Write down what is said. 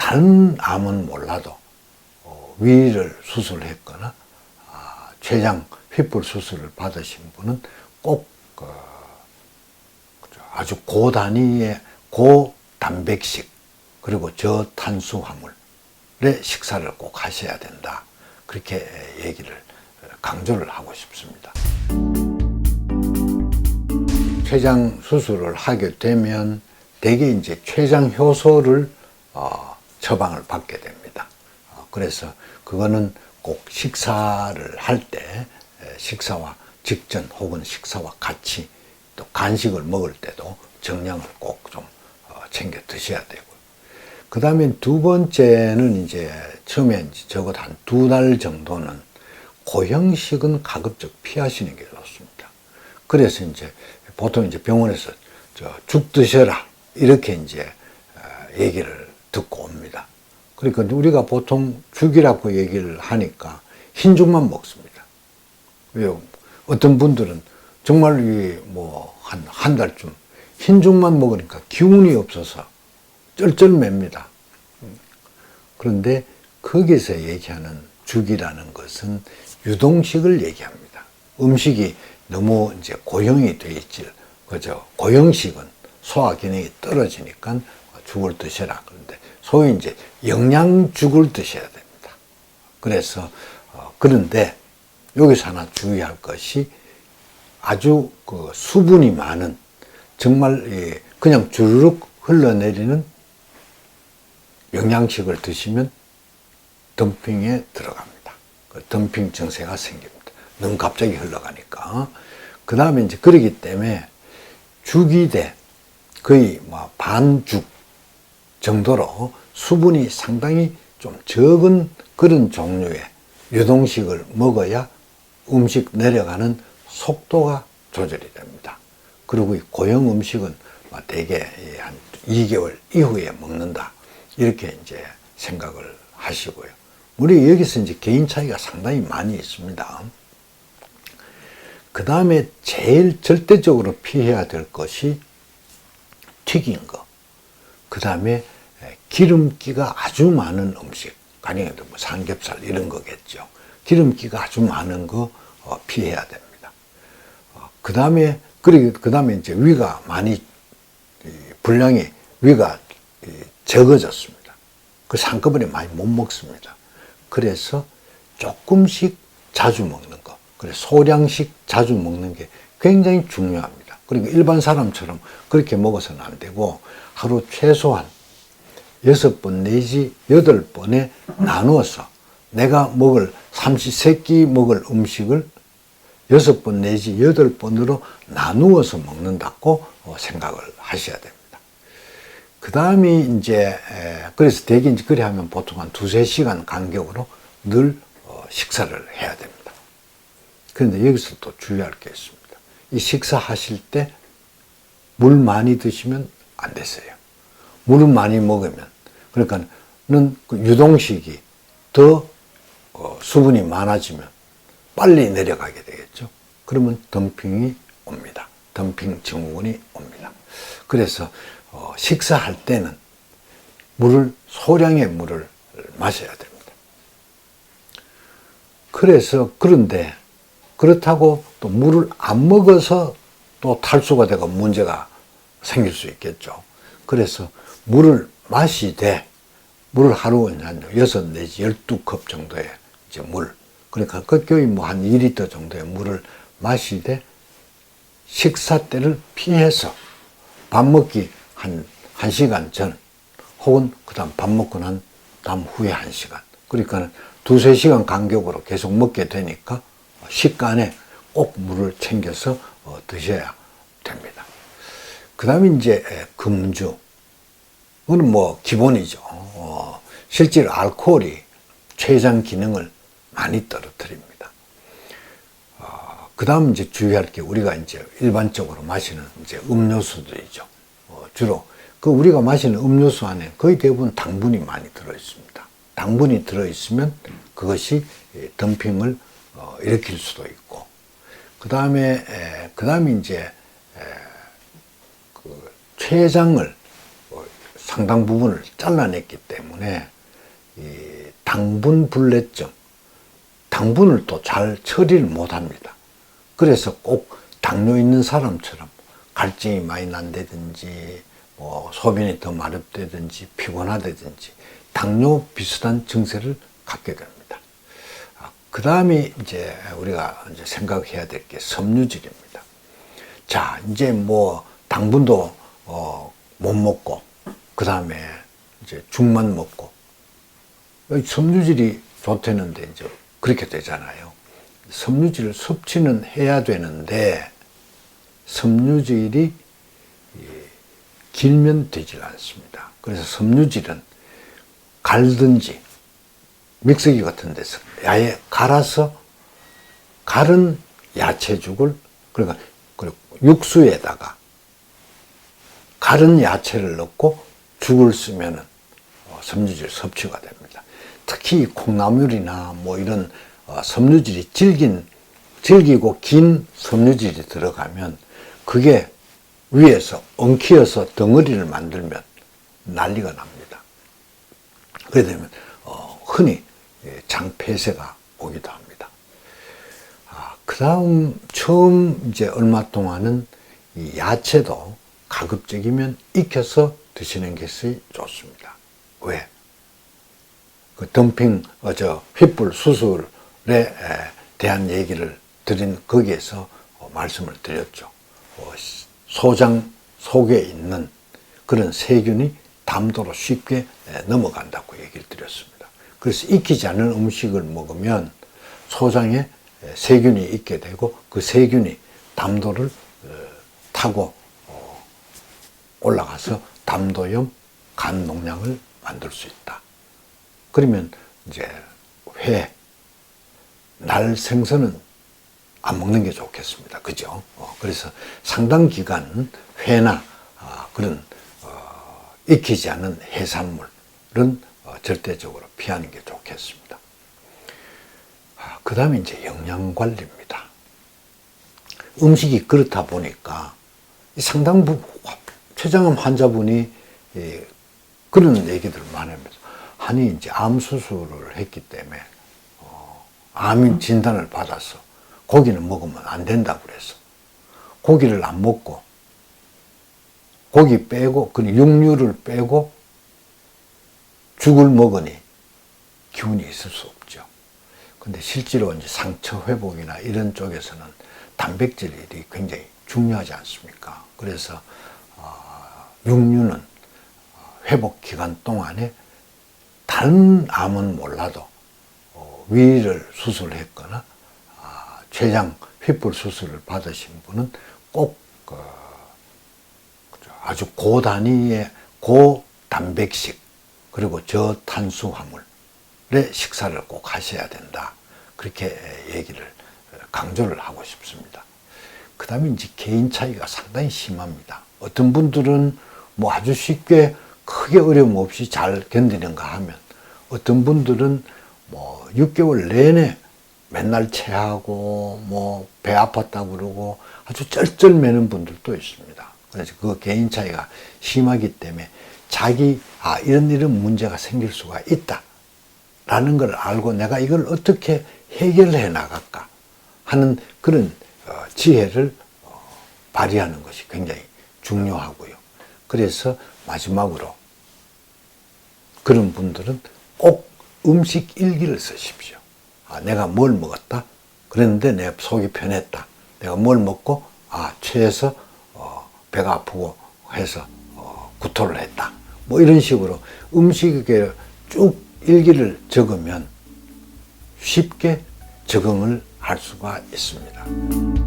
다른 암은 몰라도 위를 수술했거나 췌장 휘불 수술을 받으신 분은 꼭 아주 고단위의 고단백식 그리고 저탄수화물의 식사를 꼭 하셔야 된다. 그렇게 얘기를 강조를 하고 싶습니다. 췌장 수술을 하게 되면 대개 이제 췌장 효소를 처방을 받게 됩니다. 그래서 그거는 꼭 식사를 할 때 식사와 직전 혹은 식사와 같이 또 간식을 먹을 때도 정량을 꼭 좀 챙겨 드셔야 되고요. 그 다음에 두 번째는 이제 처음에 적어도 한 2달 정도는 고형식은 가급적 피하시는 게 좋습니다. 그래서 이제 보통 이제 병원에서 죽 드셔라 이렇게 이제 얘기를 듣고 옵니다. 그러니까 우리가 보통 죽이라고 얘기를 하니까 흰죽만 먹습니다. 왜요? 어떤 분들은 정말 한 달쯤 흰죽만 먹으니까 기운이 없어서 쩔쩔맵니다. 그런데 거기서 얘기하는 죽이라는 것은 유동식을 얘기합니다. 음식이 너무 이제 고형이 돼 있지, 그죠? 고형식은 소화 기능이 떨어지니까 죽을 드셔라. 그런데 소위 이제 영양죽을 드셔야 됩니다. 그래서 그런데 여기서 하나 주의할 것이 아주 수분이 많은 정말 그냥 주르륵 흘러내리는 영양식을 드시면 덤핑에 들어갑니다. 덤핑 증세가 생깁니다. 너무 갑자기 흘러가니까. 그 다음에 이제 그러기 때문에 죽이 돼 거의 반죽 정도로 수분이 상당히 좀 적은 그런 종류의 유동식을 먹어야 음식 내려가는 속도가 조절이 됩니다. 그리고 이 고형 음식은 대개 한 2개월 이후에 먹는다. 이렇게 이제 생각을 하시고요. 우리 여기서 이제 개인 차이가 상당히 많이 있습니다. 그 다음에 제일 절대적으로 피해야 될 것이 튀긴 거. 그 다음에 기름기가 아주 많은 음식. 가령 삼겹살 이런 거겠죠. 기름기가 아주 많은 거 피해야 됩니다. 그 다음에 이제 위가 많이 분량이 위가 적어졌습니다. 그래서 한꺼번에 많이 못 먹습니다. 그래서 조금씩 자주 먹는 거, 그래서 소량씩 자주 먹는 게 굉장히 중요합니다. 그리고 일반 사람처럼 그렇게 먹어서는 안 되고 하루 최소한 6번 내지 8번에 나누어서 내가 먹을 삼시세끼 먹을 음식을 6번 내지 8번으로 나누어서 먹는다고 생각을 하셔야 됩니다. 그 다음에 이제, 그래서 대개 이제 그래 하면 보통 한 2-3시간 간격으로 늘 식사를 해야 됩니다. 그런데 여기서 또 주의할 게 있습니다. 이 식사하실 때 물 많이 드시면 안 되세요. 물을 많이 먹으면, 그러니까는 그 유동식이 더 수분이 많아지면 빨리 내려가게 되겠죠. 그러면 덤핑이 옵니다. 덤핑 증후군이 옵니다. 그래서 식사할 때는 소량의 물을 마셔야 됩니다. 그런데 그렇다고 또 물을 안 먹어서 또 탈수가 되고 문제가 생길 수 있겠죠. 그래서 물을 마시되 물을 하루에 한 6 내지 12컵 정도의 이제 물, 그러니까 거의 한 2리터 정도의 물을 마시되 식사 때를 피해서 밥 먹기 한 1시간 전 혹은 그다음 밥 먹고 난 다음 후에 1시간, 그러니까 2-3시간 간격으로 계속 먹게 되니까 식간에 꼭 물을 챙겨서 드셔야 됩니다. 그 다음에 이제 금주, 이거는 기본이죠. 실제로 알코올이 췌장 기능을 많이 떨어뜨립니다. 그 다음 이제 주의할 게 우리가 이제 일반적으로 마시는 이제 음료수들이죠. 주로 우리가 마시는 음료수 안에 거의 대부분 당분이 많이 들어 있습니다. 당분이 들어 있으면 그것이 덤핑을 일으킬 수도 있고, 그 다음에 이제 그 췌장을 상당 부분을 잘라냈기 때문에 이 당분불내증, 당분을 또 잘 처리를 못합니다. 그래서 꼭 당뇨 있는 사람처럼 갈증이 많이 난다든지 뭐 소변이 더 마렵다든지 피곤하다든지 당뇨 비슷한 증세를 갖게 됩니다. 그 다음에 이제 우리가 이제 생각해야 될 게 섬유질입니다. 자, 이제 뭐 당분도 못 먹고 그 다음에 이제 죽만 먹고 섬유질이 좋다는데 이제 그렇게 되잖아요. 섬유질을 섭취는 해야 되는데 섬유질이 길면 되질 않습니다. 그래서 섬유질은 갈든지 믹서기 같은 데서 아예 갈아서 갈은 야채죽을 그러니까 육수에다가 갈은 야채를 넣고 죽을 쓰면은 섬유질 섭취가 됩니다. 특히 콩나물이나 뭐 이런 섬유질이 질기고 긴 섬유질이 들어가면 그게 위에서 엉키어서 덩어리를 만들면 난리가 납니다. 그래 되면 흔히 장폐쇄가 오기도 합니다. 그 다음 처음 이제 얼마 동안은 이 야채도 가급적이면 익혀서 드시는 것이 좋습니다. 왜? 그 덤핑 휘불 수술에 대한 얘기를 드린 거기에서 말씀을 드렸죠. 소장 속에 있는 그런 세균이 담도로 쉽게 넘어간다고 얘기를 드렸습니다. 그래서 익히지 않은 음식을 먹으면 소장에 세균이 있게 되고 그 세균이 담도를 타고 올라가서 담도염, 간 농약을 만들 수 있다. 그러면 이제 회, 날 생선은 안 먹는 게 좋겠습니다. 그죠? 그래서 상당 기간 회나 그런 익히지 않은 해산물은 절대적으로 피하는 게 좋겠습니다. 그 다음에 이제 영양관리입니다. 음식이 그렇다 보니까 상당 부분 췌장암 환자분이 그런 얘기들을 많이 합니다. 아니 이제 암 수술을 했기 때문에 암인 진단을 받아서 고기는 먹으면 안 된다고 그래서 고기를 안 먹고 고기 빼고 그 육류를 빼고 죽을 먹으니 기운이 있을 수 없죠. 근데 실제로 이제 상처 회복이나 이런 쪽에서는 단백질이 굉장히 중요하지 않습니까? 그래서 육류는 회복 기간 동안에 다른 암은 몰라도 위를 수술했거나 췌장 휘불 수술을 받으신 분은 꼭 아주 고단위의 고단백식 그리고 저탄수화물의 식사를 꼭 하셔야 된다. 그렇게 얘기를 강조를 하고 싶습니다. 그 다음에 이제 개인 차이가 상당히 심합니다. 어떤 분들은 뭐 아주 쉽게 크게 어려움 없이 잘 견디는가 하면 어떤 분들은 뭐 6개월 내내 맨날 체하고 뭐 배 아팠다고 그러고 아주 쩔쩔매는 분들도 있습니다. 그래서 그 개인 차이가 심하기 때문에 자기 이런 문제가 생길 수가 있다 라는 걸 알고 내가 이걸 어떻게 해결해 나갈까 하는 그런 지혜를 발휘하는 것이 굉장히 중요하고요. 그래서 마지막으로 그런 분들은 꼭 음식 일기를 쓰십시오. 내가 뭘 먹었다? 그랬는데 내 속이 편했다. 내가 뭘 먹고 체해서 배가 아프고 해서 구토를 했다. 뭐 이런 식으로 음식에 쭉 일기를 적으면 쉽게 적응을 할 수가 있습니다.